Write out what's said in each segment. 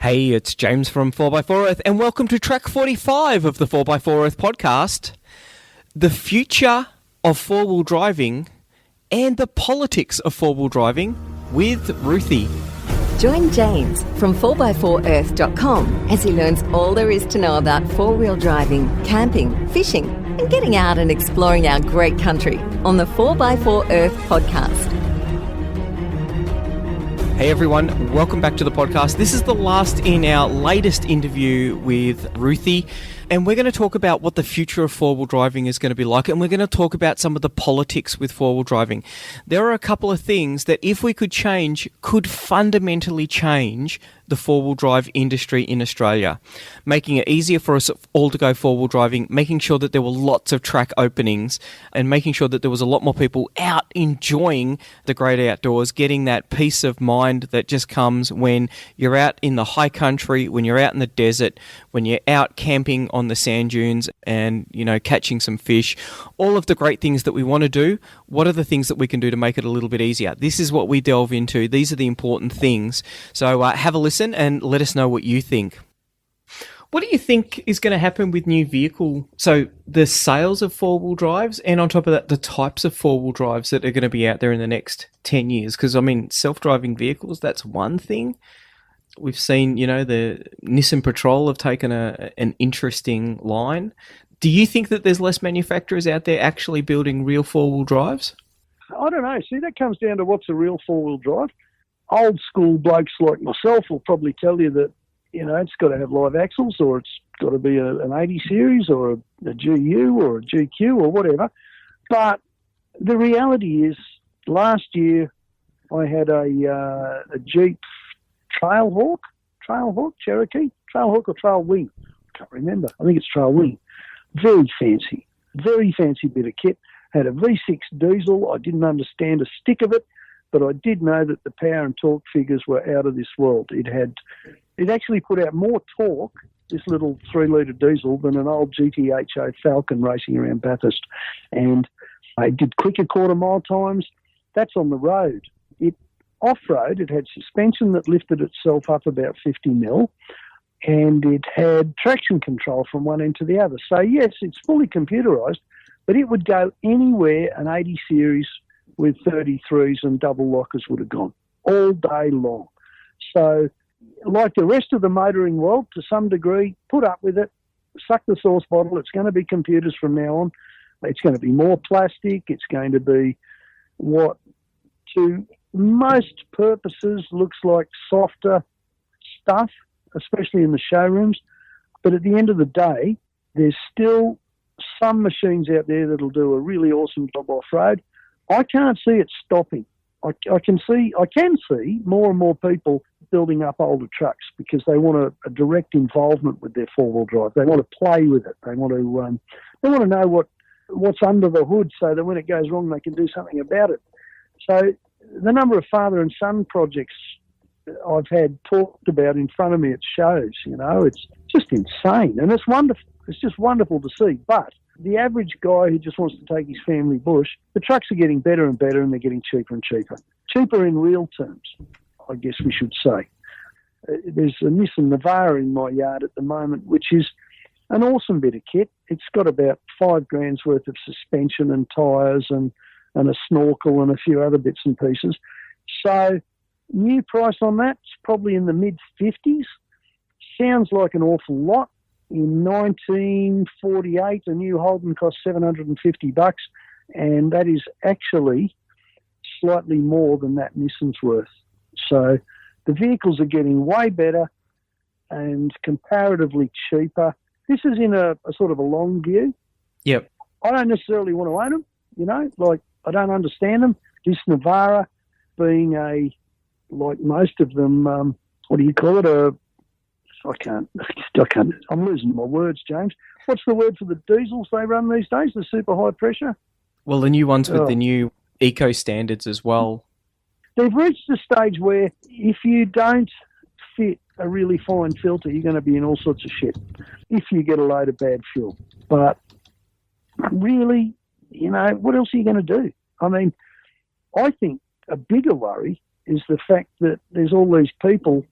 Hey, it's James from 4x4 Earth, and welcome to track 45 of the 4x4 Earth podcast. The future of four-wheel driving and the politics of four-wheel driving with Roothy. Join James from 4x4earth.com as he learns all there is to know about four-wheel driving, camping, fishing, and getting out and exploring our great country on the 4x4 Earth podcast. Hey everyone, welcome back to the podcast. This is the last in our latest interview with Roothy, and we're going to talk about what the future of four-wheel driving is going to be like, and we're going to talk about some of the politics with four-wheel driving. There are a couple of things that, if we could change, could fundamentally change the four-wheel drive industry in Australia, making it easier for us all to go four-wheel driving, making sure that there were lots of track openings, and making sure that there was a lot more people out enjoying the great outdoors, getting that peace of mind that just comes when you're out in the high country, when you're out in the desert, when you're out camping on the sand dunes and, catching some fish. All of the great things that we want to do, what are the things that we can do to make it a little bit easier? This is what we delve into. These are the important things. So have a listen and let us know what you think. What do you think is going to happen with new vehicle? So the sales of four-wheel drives, and on top of that, the types of four-wheel drives that are going to be out there in the next 10 years. Because, self-driving vehicles, that's one thing. We've seen, the Nissan Patrol have taken an interesting line. Do you think that there's less manufacturers out there actually building real four-wheel drives? I don't know. See, that comes down to what's a real four-wheel drive. Old school blokes like myself will probably tell you that, it's got to have live axles, or it's got to be an 80 series or a GU or a GQ or whatever. But the reality is, last year I had a Jeep Trailhawk Cherokee, Trailhawk or Trailwing, I can't remember. I think it's Trailwing. Very fancy bit of kit. Had a V6 diesel. I didn't understand a stick of it, but I did know that the power and torque figures were out of this world. It actually put out more torque, this little 3-litre diesel, than an old GTHO Falcon racing around Bathurst. And I did quicker quarter-mile times. That's on the road. Off-road, it had suspension that lifted itself up about 50 mil, and it had traction control from one end to the other. So, yes, it's fully computerised, but it would go anywhere an 80 series with 33s and double lockers would have gone all day long. So, like the rest of the motoring world, to some degree, put up with it, suck the sauce bottle. It's going to be computers from now on. It's going to be more plastic. It's going to be what, to most purposes, looks like softer stuff, especially in the showrooms. But at the end of the day, there's still some machines out there that'll do a really awesome job off-road. I can't see it stopping. I can see more and more people building up older trucks because they want a direct involvement with their four-wheel drive. They want to play with it. They want to know what's under the hood, so that when it goes wrong, they can do something about it. So the number of father and son projects I've had talked about in front of me at shows, it's just insane, and it's wonderful. It's just wonderful to see. But the average guy who just wants to take his family bush, the trucks are getting better and better, and they're getting cheaper and cheaper. Cheaper in real terms, I guess we should say. There's a Nissan Navara in my yard at the moment, which is an awesome bit of kit. It's got about $5,000 worth of suspension and tyres and a snorkel and a few other bits and pieces. So new price on that's probably in the mid-50s. Sounds like an awful lot. In 1948, a new Holden cost $750, and that is actually slightly more than that Nissan's worth. So the vehicles are getting way better and comparatively cheaper. This is in a sort of a long view. Yep. I don't necessarily want to own them, I don't understand them. This Navara being like most of them, what do you call it? I can't. I'm losing my words, James. What's the word for the diesels they run these days, the super high pressure? Well, the new ones with the new eco standards as well. They've reached a stage where if you don't fit a really fine filter, you're going to be in all sorts of shit if you get a load of bad fuel. But really, what else are you going to do? I think a bigger worry is the fact that there's all these people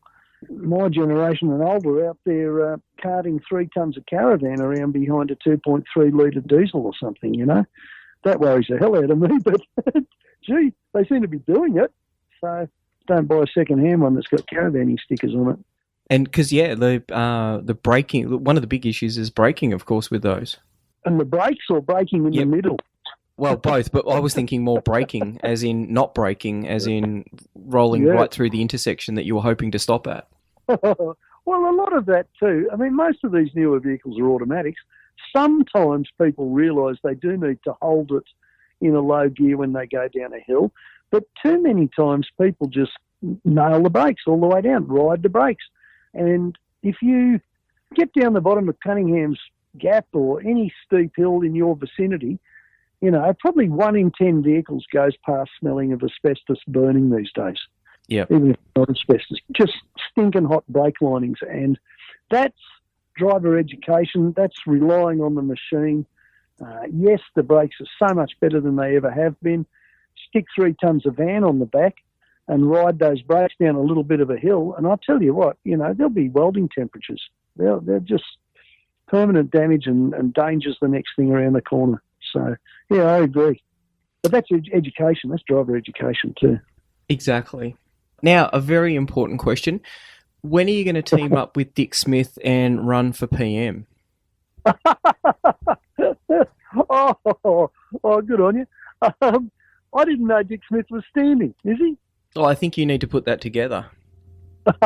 my generation and older out there carting 3 tons of caravan around behind a 2.3 litre diesel or something, you know. That worries the hell out of me, but gee, they seem to be doing it. So don't buy a second-hand one that's got caravanning stickers on it. And because, the braking, one of the big issues is braking, of course, with those. And the brakes or braking in the middle? Well, both, but I was thinking more braking, as in not braking, as in rolling right through the intersection that you were hoping to stop at. Well, a lot of that too. I mean, most of these newer vehicles are automatics. Sometimes people realise they do need to hold it in a low gear when they go down a hill, but too many times people just nail the brakes all the way down, ride the brakes. And if you get down the bottom of Cunningham's Gap or any steep hill in your vicinity, you know, probably 1 in 10 vehicles goes past smelling of asbestos burning these days. Yeah. Even if it's not asbestos, just stinking hot brake linings. And that's driver education. That's relying on the machine. Yes, the brakes are so much better than they ever have been. Stick 3 tons of van on the back and ride those brakes down a little bit of a hill. And I'll tell you what, you know, there'll be welding temperatures. They're just permanent damage and danger's the next thing around the corner. So, yeah, I agree. But that's education. That's driver education too. Exactly. Now, a very important question. When are you going to team up with Dick Smith and run for PM? Oh, good on you. I didn't know Dick Smith was standing. Is he? Well, I think you need to put that together. It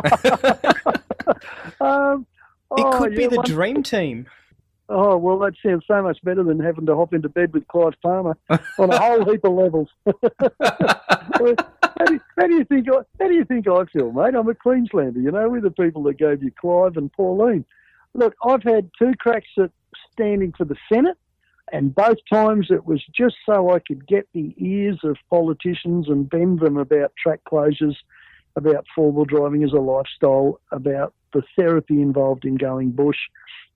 could be the dream team. Oh, well, that sounds so much better than having to hop into bed with Clive Palmer on a whole heap of levels. How do you think I feel, mate? I'm a Queenslander, you know, we're the people that gave you Clive and Pauline. Look, I've had 2 cracks at standing for the Senate, and both times it was just so I could get the ears of politicians and bend them about track closures, about four-wheel driving as a lifestyle, about the therapy involved in going bush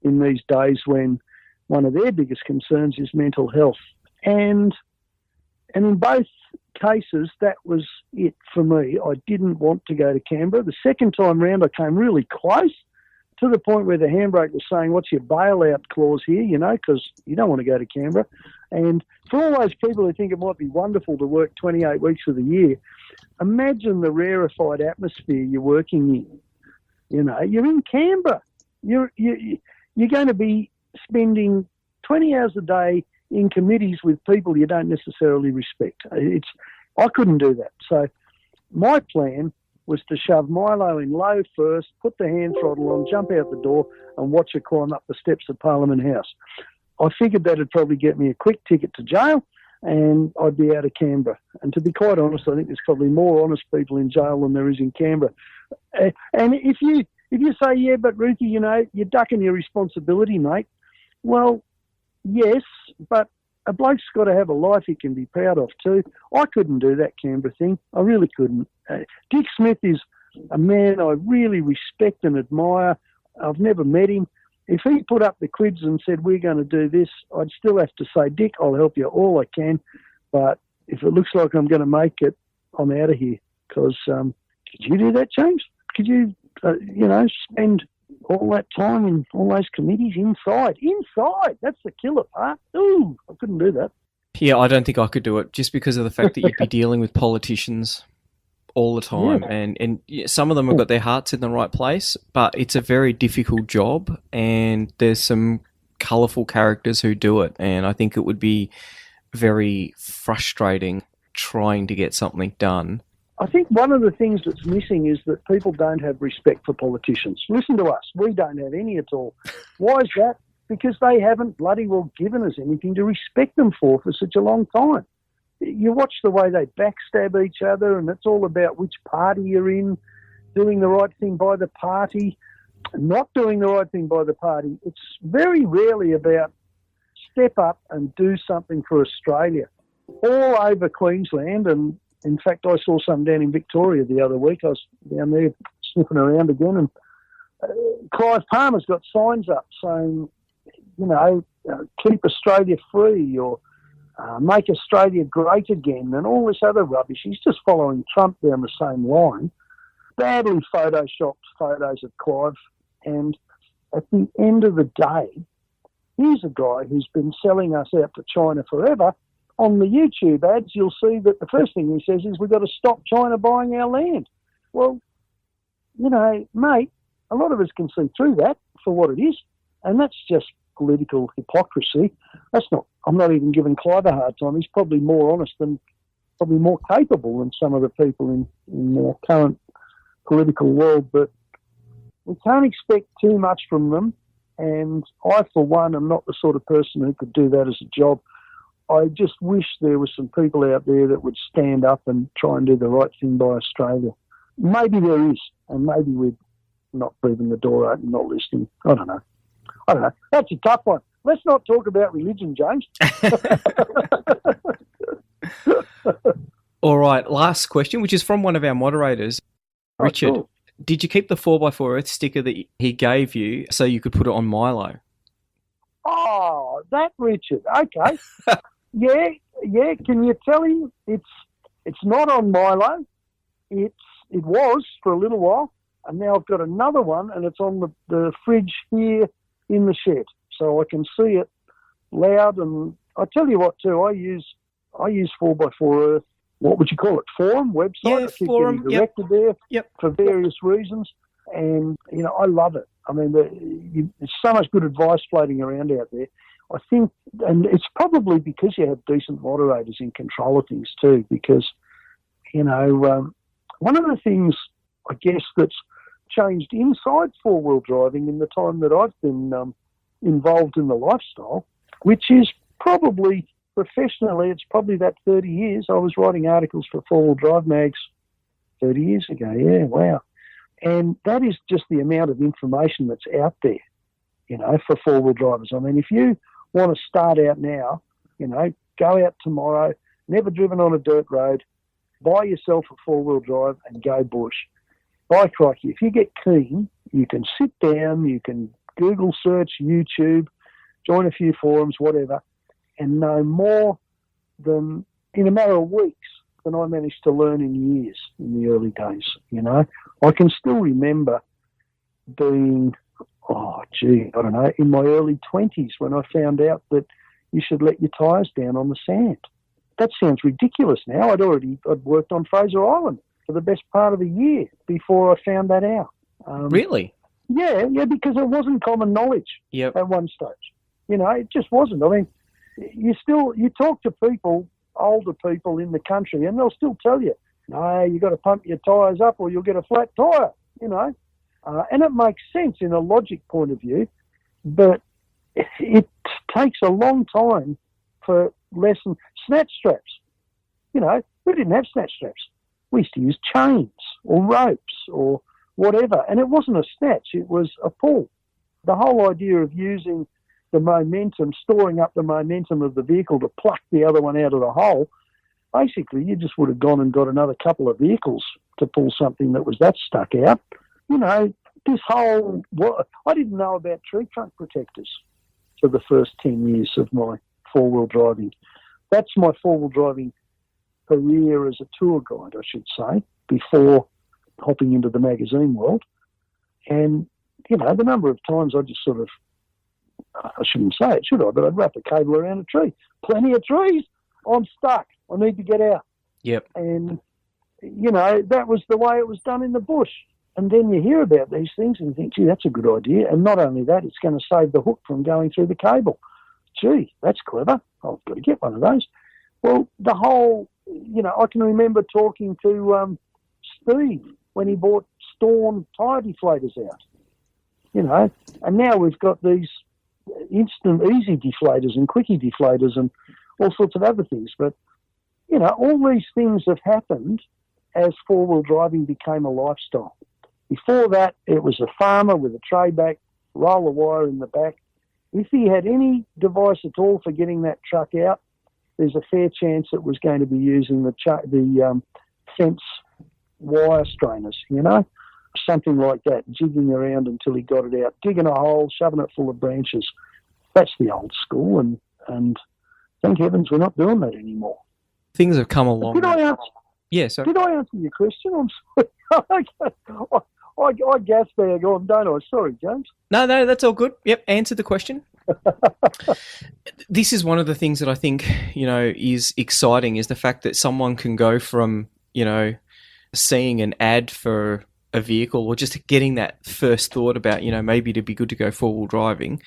in these days when one of their biggest concerns is mental health. And in both cases, that was it for me. I didn't want to go to Canberra. The second time round, I came really close to the point where the handbrake was saying, what's your bailout clause here, you know, because you don't want to go to Canberra. And for all those people who think it might be wonderful to work 28 weeks of the year, imagine the rarefied atmosphere you're working in. You know, you're in Canberra. You're going to be spending 20 hours a day in committees with people you don't necessarily respect. I couldn't do that. So my plan was to shove Milo in low first, put the hand throttle on, jump out the door and watch her climb up the steps of Parliament House. I figured that'd probably get me a quick ticket to jail and I'd be out of Canberra. And to be quite honest, I think there's probably more honest people in jail than there is in Canberra. And if you say, yeah, but Roothy, you know, you're ducking your responsibility, mate. Well, yes, but a bloke's got to have a life he can be proud of too. I couldn't do that Canberra thing. I really couldn't. Dick Smith is a man I really respect and admire. I've never met him. If he put up the quids and said, we're going to do this, I'd still have to say, Dick, I'll help you all I can. But if it looks like I'm going to make it, I'm out of here. Because could you do that, James? Could you, spend all that time in all those committees inside? Inside! That's the killer part. Ooh, I couldn't do that. Yeah, I don't think I could do it just because of the fact that you'd be dealing with politicians all the time. Yeah. And some of them have got their hearts in the right place, but it's a very difficult job and there's some colourful characters who do it. And I think it would be very frustrating trying to get something done. I think one of the things that's missing is that people don't have respect for politicians. Listen to us. We don't have any at all. Why is that? Because they haven't bloody well given us anything to respect them for such a long time. You watch the way they backstab each other, and it's all about which party you're in, doing the right thing by the party, not doing the right thing by the party. It's very rarely about step up and do something for Australia. All over Queensland, and in fact, I saw some down in Victoria the other week. I was down there sniffing around again, and Clive Palmer's got signs up saying, keep Australia free, or make Australia great again, and all this other rubbish. He's just following Trump down the same line. badly photoshopped photos of Clive. And at the end of the day, here's a guy who's been selling us out to China forever. On the YouTube ads, you'll see that the first thing he says is we've got to stop China buying our land. Well, you know, mate, a lot of us can see through that for what it is, and that's just political hypocrisy. I'm not even giving Clive a hard time. He's probably more honest and probably more capable than some of the people in the current political world, but we can't expect too much from them. And I, for one, am not the sort of person who could do that as a job. I just wish there were some people out there that would stand up and try and do the right thing by Australia. Maybe there is, and maybe we're not leaving the door open, not listening. I don't know. That's a tough one. Let's not talk about religion, James. All right, last question, which is from one of our moderators. Richard, cool. Did you keep the 4x4 Earth sticker that he gave you so you could put it on Milo? Oh, that Richard. Okay. Yeah. Can you tell him it's not on Milo? It was for a little while, and now I've got another one, and it's on the fridge here in the shed, so I can see it loud. And I tell you what, too, I use 4x4 Earth. What would you call it? Forum website. Yeah, I keep forum. getting directed there Yep. for various reasons, and you know I love it. I mean, there's so much good advice floating around out there. I think, and it's probably because you have decent moderators in control of things too. Because you know, one of the things I guess that's changed inside four-wheel driving in the time that I've been involved in the lifestyle, which is probably professionally, it's probably that 30 years. I was writing articles for four-wheel drive mags 30 years ago. Yeah, wow. And that is just the amount of information that's out there, you know, for four-wheel drivers. I mean, if you want to start out now, you know, go out tomorrow, never driven on a dirt road, buy yourself a four-wheel drive and go bush. By crikey, if you get keen, you can sit down, you can Google search, YouTube, join a few forums, whatever, and know more than, in a matter of weeks, than I managed to learn in years in the early days, you know. I can still remember being, I don't know, in my early 20s when I found out that you should let your tyres down on the sand. That sounds ridiculous now. I'd worked on Fraser Island for the best part of a year before I found that out. Really? Yeah, because it wasn't common knowledge at one stage. You know, it just wasn't. I mean, you talk to people, older people in the country, and they'll still tell you, no, you got to pump your tyres up or you'll get a flat tyre, you know. And it makes sense in a logic point of view, but it takes a long time for lessons. Snatch straps, you know, we didn't have snatch straps. We used to use chains or ropes or whatever, and it wasn't a snatch, it was a pull. The whole idea of using the momentum, storing up the momentum of the vehicle to pluck the other one out of the hole, basically you just would have gone and got another couple of vehicles to pull something that was that stuck out. You know, I didn't know about tree trunk protectors for the first 10 years of my four-wheel driving. That's my four-wheel driving career as a tour guide, I should say, before hopping into the magazine world. And, you know, the number of times I just sort of, I shouldn't say it, should I? But I'd wrap a cable around a tree. Plenty of trees. I'm stuck. I need to get out. Yep. And, you know, that was the way it was done in the bush. And then you hear about these things and you think, gee, that's a good idea. And not only that, it's going to save the hook from going through the cable. Gee, that's clever. I've got to get one of those. Well, the whole, you know, I can remember talking to Steve when he bought Storm tyre deflators out, you know, and now we've got these instant easy deflators and quickie deflators and all sorts of other things. But, you know, all these things have happened as four-wheel driving became a lifestyle. Before that, it was a farmer with a tray back, roller wire in the back. If he had any device at all for getting that truck out, there's a fair chance it was going to be using the fence wire strainers, you know, something like that, jigging around until he got it out, digging a hole, shoving it full of branches. That's the old school, and thank heavens we're not doing that anymore. Things have come along. Yeah, so Did I answer your question? I'm sorry. I gas bag on, don't I? Sorry, James. no, that's all good. Yep, answered the question. This is one of the things that I think, is exciting, is the fact that someone can go from, seeing an ad for a vehicle or just getting that first thought about, maybe it'd be good to go four-wheel driving.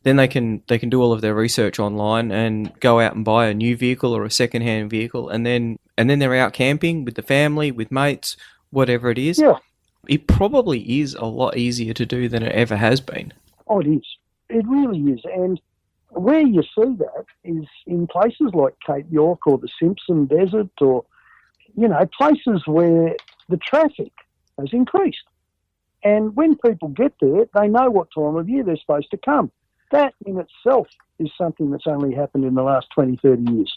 Then they can do all of their research online and go out and buy a new vehicle or a second-hand vehicle, and then they're out camping with the family, with mates, whatever it is. Yeah. It probably is a lot easier to do than it ever has been. Oh, it is. It really is. And where you see that is in places like Cape York or the Simpson Desert, or, places where the traffic has increased. And when people get there, they know what time of year they're supposed to come. That in itself is something that's only happened in the last 20, 30 years.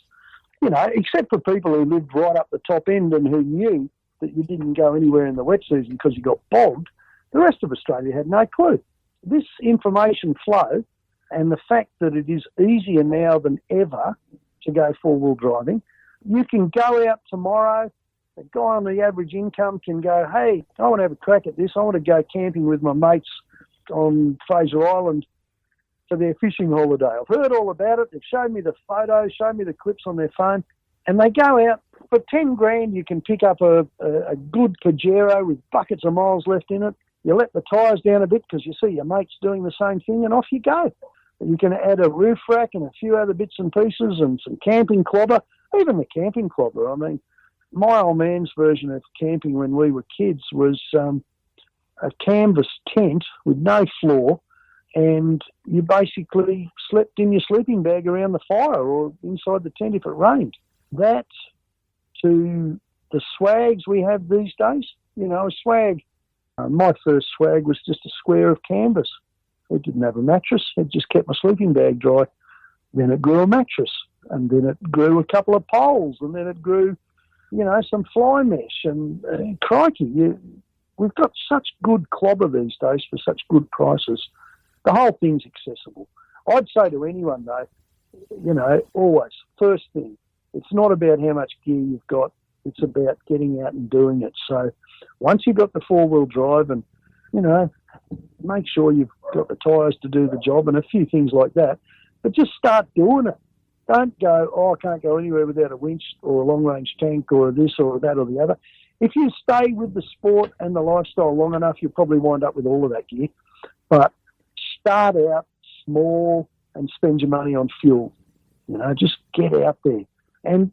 Except for people who lived right up the top end and who knew that you didn't go anywhere in the wet season because you got bogged, the rest of Australia had no clue. This information flow and the fact that it is easier now than ever to go four-wheel driving, you can go out tomorrow, a guy on the average income can go, hey, I want to have a crack at this. I want to go camping with my mates on Fraser Island for their fishing holiday. I've heard all about it. They've shown me the photos, shown me the clips on their phone, and they go out. For 10 grand, you can pick up a good Pajero with buckets of miles left in it. You let the tyres down a bit because you see your mates doing the same thing, and off you go. You can add a roof rack and a few other bits and pieces and some camping clobber, even the camping clobber. I mean, my old man's version of camping when we were kids was a canvas tent with no floor, and you basically slept in your sleeping bag around the fire or inside the tent if it rained. That to the swags we have these days, a swag. My first swag was just a square of canvas. It didn't have a mattress. It just kept my sleeping bag dry. Then it grew a mattress, and then it grew a couple of poles, and then it grew, some fly mesh. And crikey, we've got such good clobber these days for such good prices. The whole thing's accessible. I'd say to anyone, though, always, first thing, it's not about how much gear you've got. It's about getting out and doing it. So once you've got the four-wheel drive and, make sure you've got the tyres to do the job and a few things like that, but just start doing it. Don't go, I can't go anywhere without a winch or a long-range tank or this or that or the other. If you stay with the sport and the lifestyle long enough, you'll probably wind up with all of that gear. But start out small and spend your money on fuel. Just get out there. And,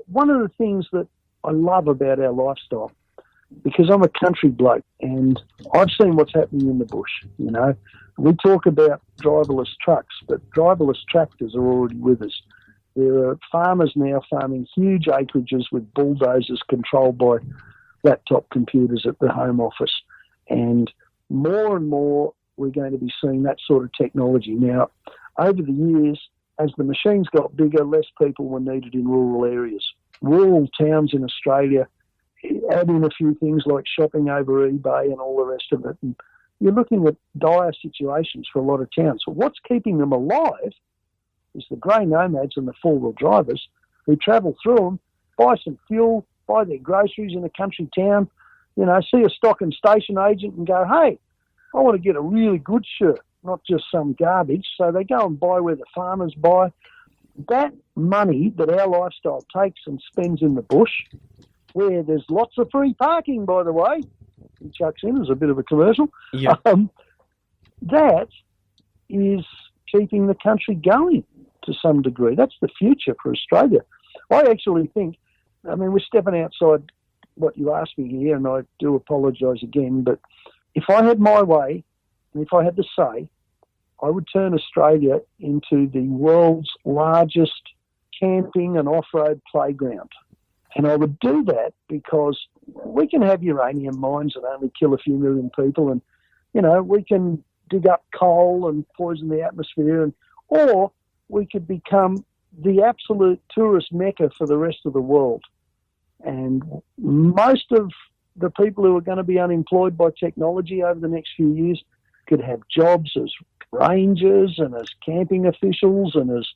one of the things that I love about our lifestyle, because I'm a country bloke and I've seen what's happening in the bush, We talk about driverless trucks, but driverless tractors are already with us. There are farmers now farming huge acreages with bulldozers controlled by laptop computers at the home office. And more we're going to be seeing that sort of technology. Now, over the years, as the machines got bigger, less people were needed in rural areas. Rural towns in Australia, add in a few things like shopping over eBay and all the rest of it, and you're looking at dire situations for a lot of towns. So what's keeping them alive is the grey nomads and the four-wheel drivers who travel through them, buy some fuel, buy their groceries in a country town, see a stock and station agent and go, hey, I want to get a really good shirt, not just some garbage. So they go and buy where the farmers buy. That money that our lifestyle takes and spends in the bush, where there's lots of free parking, by the way, he chucks in as a bit of a commercial, that is keeping the country going to some degree. That's the future for Australia. I actually think, we're stepping outside what you asked me here, and I do apologise again, but if I had my way, and if I had to say, I would turn Australia into the world's largest camping and off-road playground. And I would do that because we can have uranium mines that only kill a few million people, and, we can dig up coal and poison the atmosphere, or we could become the absolute tourist mecca for the rest of the world. And most of the people who are going to be unemployed by technology over the next few years could have jobs as rangers and as camping officials and as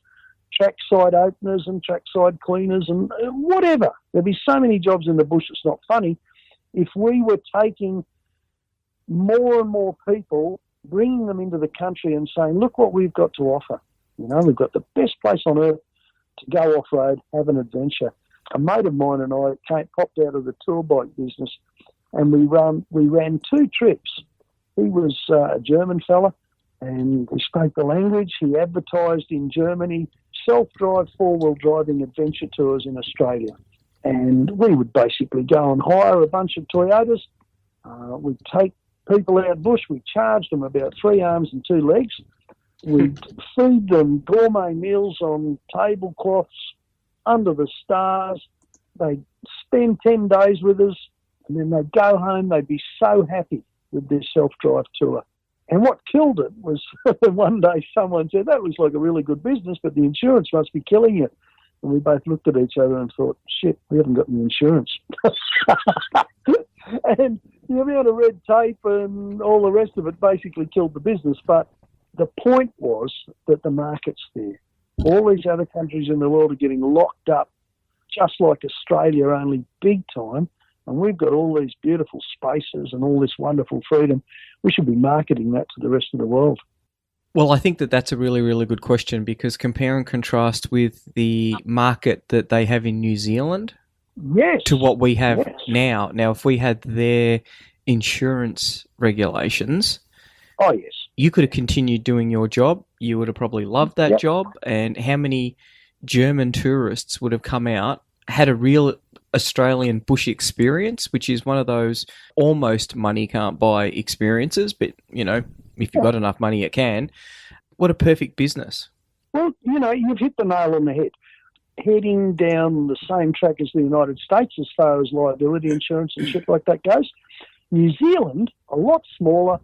trackside openers and trackside cleaners and whatever. There'd be so many jobs in the bush, it's not funny. If we were taking more and more people, bringing them into the country and saying, look what we've got to offer. You know, we've got the best place on earth to go off-road, have an adventure. A mate of mine and I popped out of the tour bike business, and we ran 2 trips. He was a German fella, and he spoke the language. He advertised in Germany self-drive, four-wheel driving adventure tours in Australia. And we would basically go and hire a bunch of Toyotas. We'd take people out bush. We charged them about 3 arms and 2 legs. We'd feed them gourmet meals on tablecloths under the stars. They'd spend 10 days with us, and then they'd go home. They'd be so happy with their self-drive tour. And what killed it was one day someone said, that looks like a really good business, but the insurance must be killing you. And we both looked at each other and thought, shit, we haven't got any insurance. And the amount of red tape and all the rest of it basically killed the business. But the point was that the market's there. All these other countries in the world are getting locked up, just like Australia, only big time. And we've got all these beautiful spaces and all this wonderful freedom. We should be marketing that to the rest of the world. Well, I think that that's a really, really good question, because compare and contrast with the market that they have in New Zealand to what we have now. Now, if we had their insurance regulations, you could have continued doing your job. You would have probably loved that job. And how many German tourists would have come out, had a real Australian bush experience, which is one of those almost money can't buy experiences, but, you know, if you've got enough money, it can. What a perfect business. Well, you know, you've hit the nail on the head. Heading down the same track as the United States as far as liability insurance and shit like that goes. New Zealand, a lot smaller,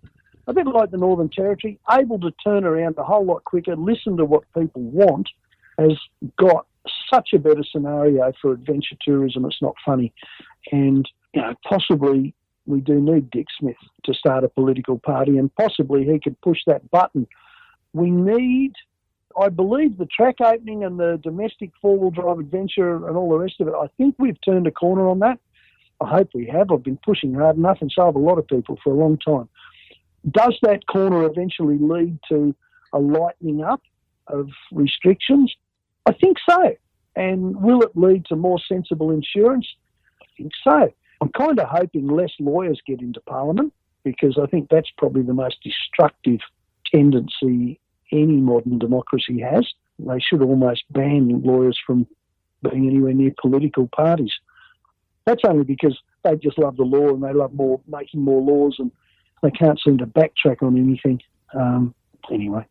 a bit like the Northern Territory, able to turn around a whole lot quicker, listen to what people want, has got such a better scenario for adventure tourism, it's not funny. And, you know, possibly we do need Dick Smith to start a political party, and possibly he could push that button. We need, I believe, the track opening and the domestic four-wheel drive adventure and all the rest of it. I think we've turned a corner on that. I hope we have. I've been pushing hard enough, and so have a lot of people for a long time. Does that corner eventually lead to a lightening up of restrictions? I think so. And will it lead to more sensible insurance? I think so. I'm kind of hoping less lawyers get into Parliament, because I think that's probably the most destructive tendency any modern democracy has. They should almost ban lawyers from being anywhere near political parties. That's only because they just love the law and they love making more laws, and they can't seem to backtrack on anything. Anyway,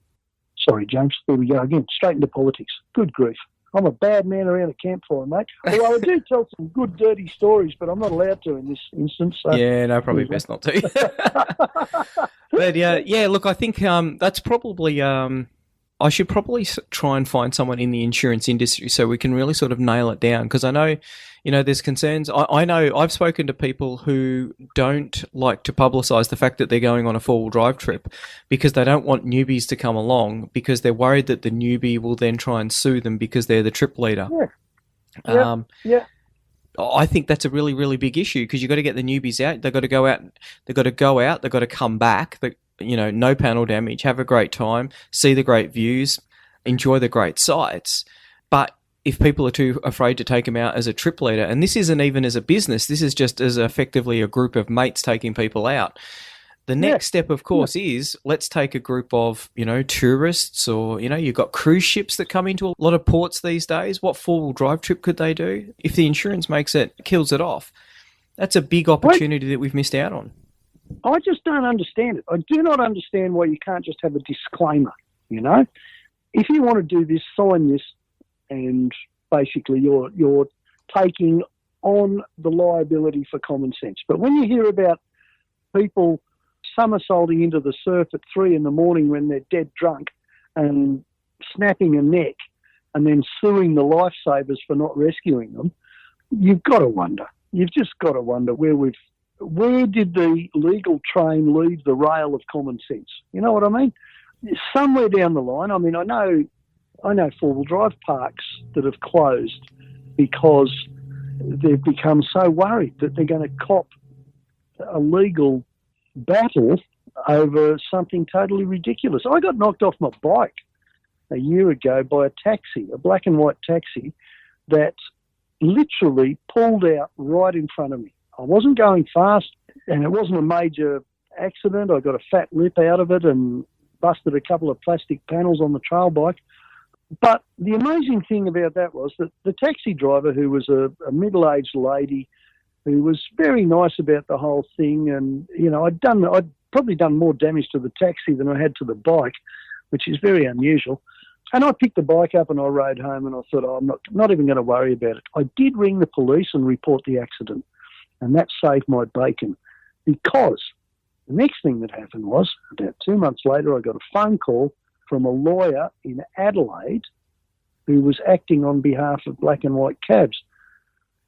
sorry, James. There we go again. Straight into politics. Good grief. I'm a bad man around a campfire, mate. Although I do tell some good, dirty stories, but I'm not allowed to in this instance. So. Yeah, no, probably best not to. But yeah, look, I think that's probably. I should probably try and find someone in the insurance industry so we can really sort of nail it down, because I know, you know, there's concerns. I know I've spoken to people who don't like to publicise the fact that they're going on a four-wheel drive trip, because they don't want newbies to come along, because they're worried that the newbie will then try and sue them because they're the trip leader. Yeah. I think that's a really, really big issue, because you've got to get the newbies out. They've got to go out. They've got to come back. You know, no panel damage, have a great time, see the great views, enjoy the great sights. But if people are too afraid to take them out as a trip leader, and this isn't even as a business, this is just as effectively a group of mates taking people out. The next step, of course, is let's take a group of, you know, tourists, or, you know, you've got cruise ships that come into a lot of ports these days. What four-wheel drive trip could they do? If the insurance kills it off, that's a big opportunity that we've missed out on. I just don't understand it. I do not understand why you can't just have a disclaimer, you know? If you want to do this, sign this, and basically you're taking on the liability for common sense. But when you hear about people somersaulting into the surf at 3 a.m. when they're dead drunk and snapping a neck and then suing the lifesavers for not rescuing them, you've got to wonder. You've just got to wonder where did the legal train leave the rail of common sense? You know what I mean? Somewhere down the line, I mean, I know I know four-wheel drive parks that have closed because they've become so worried that they're going to cop a legal battle over something totally ridiculous. I got knocked off my bike a year ago by a taxi, a black and white taxi, that literally pulled out right in front of me. I wasn't going fast, and it wasn't a major accident. I got a fat lip out of it and busted a couple of plastic panels on the trail bike. But the amazing thing about that was that the taxi driver, who was a middle-aged lady who was very nice about the whole thing, and, you know, I'd probably done more damage to the taxi than I had to the bike, which is very unusual. And I picked the bike up and I rode home, and I thought, I'm not even going to worry about it. I did ring the police and report the accident, and that saved my bacon, because the next thing that happened was, about 2 months later, I got a phone call from a lawyer in Adelaide who was acting on behalf of black and white cabs.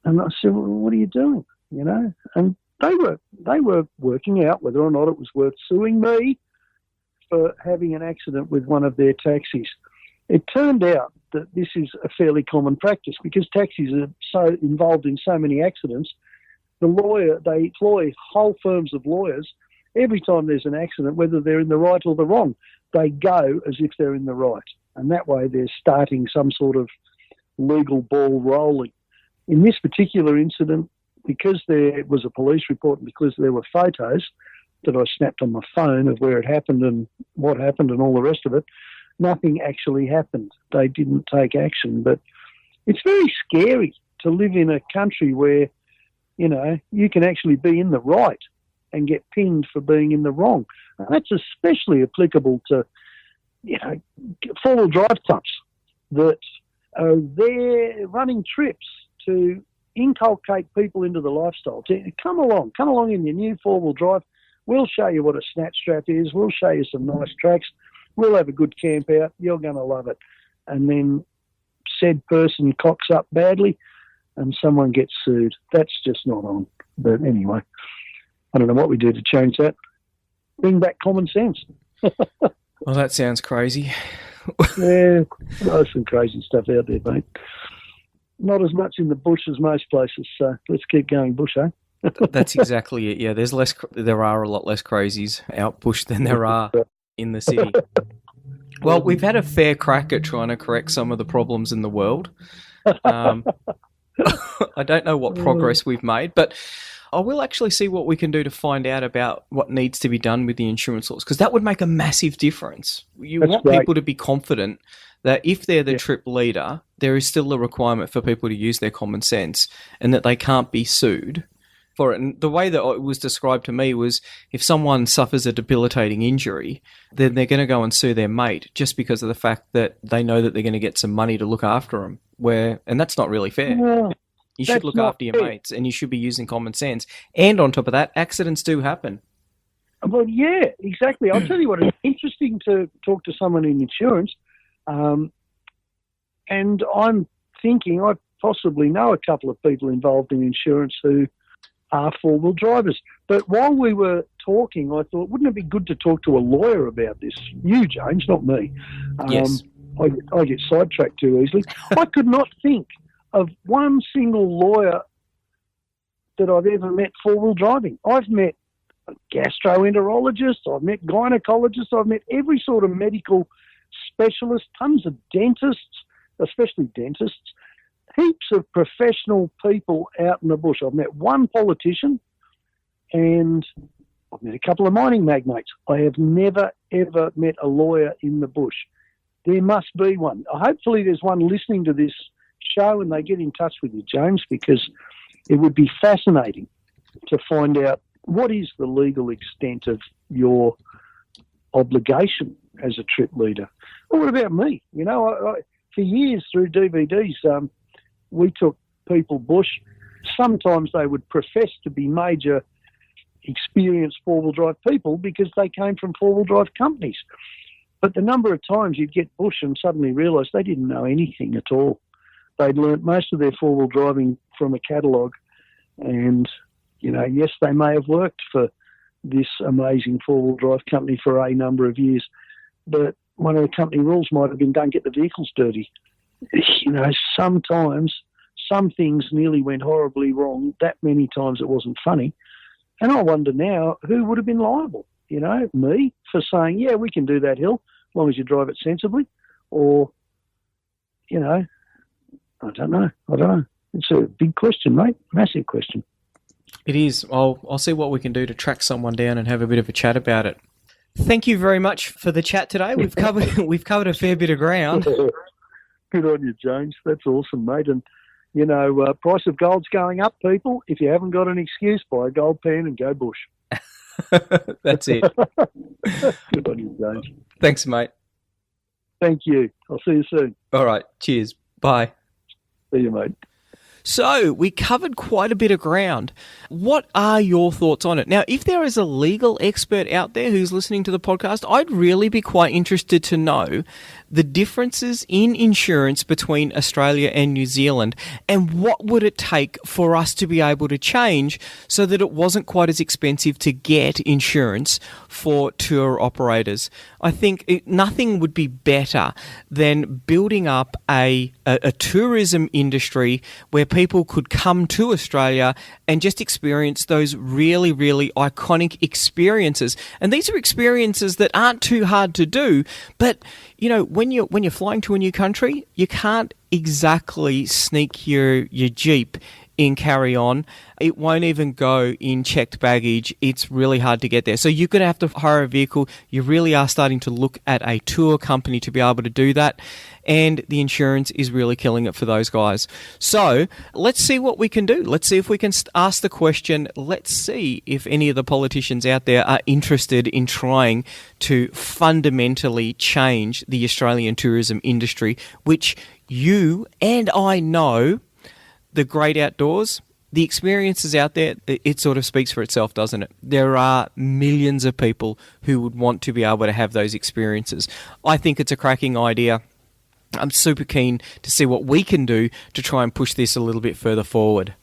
And I said, well, what are you doing? You know, and they were working out whether or not it was worth suing me for having an accident with one of their taxis. It turned out that this is a fairly common practice, because taxis are so involved in so many accidents. They employ whole firms of lawyers. Every time there's an accident, whether they're in the right or the wrong, they go as if they're in the right. And that way they're starting some sort of legal ball rolling. In this particular incident, because there was a police report and because there were photos that I snapped on my phone of where it happened and what happened and all the rest of it, nothing actually happened. They didn't take action. But it's very scary to live in a country where, you know, you can actually be in the right and get pinged for being in the wrong. And that's especially applicable to, you know, four-wheel drive clubs that are there running trips to inculcate people into the lifestyle. Come along in your new four-wheel drive. We'll show you what a snatch strap is. We'll show you some nice tracks. We'll have a good camp out. You're going to love it. And then said person cocks up badly and someone gets sued. That's just not on. But anyway, I don't know what we do to change that. Bring back common sense. Well, that sounds crazy. Yeah, there's some crazy stuff out there, mate. Not as much in the bush as most places, so let's keep going bush, eh? That's exactly it. Yeah, there are a lot less crazies out bush than there are in the city. Well, we've had a fair crack at trying to correct some of the problems in the world. I don't know what progress we've made, but I will actually see what we can do to find out about what needs to be done with the insurance laws, because that would make a massive difference. That's want great. People to be confident that if they're the trip leader, there is still a requirement for people to use their common sense and that they can't be sued for it. And the way that it was described to me was, if someone suffers a debilitating injury, then they're going to go and sue their mate just because of the fact that they know that they're going to get some money to look after them. And that's not really fair. Yeah. You should look after your mates, and you should be using common sense. And on top of that, accidents do happen. Well, yeah, exactly. I'll tell you what, it's interesting to talk to someone in insurance. And I'm thinking I possibly know a couple of people involved in insurance who are four-wheel drivers. But while we were talking, I thought, wouldn't it be good to talk to a lawyer about this? You, James, not me. Yes. I get sidetracked too easily. I could not think of one single lawyer that I've ever met four-wheel driving. I've met gastroenterologists, I've met gynecologists, I've met every sort of medical specialist, tons of dentists, especially dentists, heaps of professional people out in the bush. I've met one politician and I've met a couple of mining magnates. I have never, ever met a lawyer in the bush. There must be one. Hopefully there's one listening to this show and they get in touch with you, James, because it would be fascinating to find out what is the legal extent of your obligation as a trip leader. Well, what about me? You know, I, for years through DVDs, we took people bush. Sometimes they would profess to be major experienced four-wheel drive people because they came from four-wheel drive companies. But the number of times you'd get bush and suddenly realise they didn't know anything at all. They'd learnt most of their four-wheel driving from a catalogue, and, you know, yes, they may have worked for this amazing four-wheel drive company for a number of years, but one of the company rules might have been don't get the vehicles dirty. You know, sometimes some things nearly went horribly wrong that many times it wasn't funny. And I wonder now who would have been liable, you know, me for saying, yeah, we can do that hill as long as you drive it sensibly, or, you know, I don't know. It's a big question, mate, massive question. It is. I'll see what we can do to track someone down and have a bit of a chat about it. Thank you very much for the chat today. We've covered a fair bit of ground. Good on you, James. That's awesome, mate. And, you know, price of gold's going up, people. If you haven't got an excuse, buy a gold pen and go bush. That's it. Good on you, James. Thanks, mate. Thank you. I'll see you soon. All right. Cheers. Bye. See you, mate. So we covered quite a bit of ground. What are your thoughts on it? Now, if there is a legal expert out there who's listening to the podcast, I'd really be quite interested to know the differences in insurance between Australia and New Zealand, and what would it take for us to be able to change so that it wasn't quite as expensive to get insurance for tour operators. I think nothing would be better than building up a tourism industry where people could come to Australia and just experience those really, really iconic experiences. And these are experiences that aren't too hard to do, but you know, when you're flying to a new country, you can't exactly sneak your Jeep in carry-on. It won't even go in checked baggage. It's really hard to get there. So you're going to have to hire a vehicle. You really are starting to look at a tour company to be able to do that. And the insurance is really killing it for those guys. So let's see what we can do. Let's see if we can ask the question. Let's see if any of the politicians out there are interested in trying to fundamentally change the Australian tourism industry, which you and I know, the great outdoors, the experiences out there, it sort of speaks for itself, doesn't it? There are millions of people who would want to be able to have those experiences. I think it's a cracking idea. I'm super keen to see what we can do to try and push this a little bit further forward.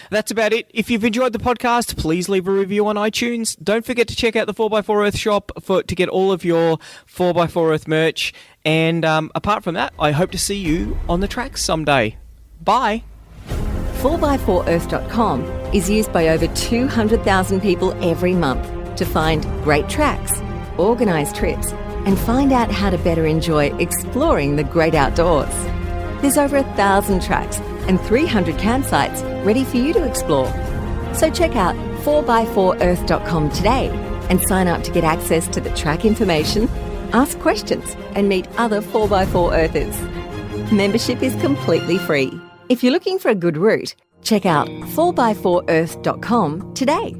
That's about it. If you've enjoyed the podcast, please leave a review on iTunes. Don't forget to check out the 4x4 Earth shop to get all of your 4x4 Earth merch. And apart from that, I hope to see you on the tracks someday. Bye. 4x4earth.com is used by over 200,000 people every month to find great tracks, organise trips, and find out how to better enjoy exploring the great outdoors. There's over 1,000 tracks and 300 campsites ready for you to explore. So check out 4x4earth.com today and sign up to get access to the track information, ask questions, and meet other 4x4 Earthers. Membership is completely free. If you're looking for a good route, check out 4x4earth.com today.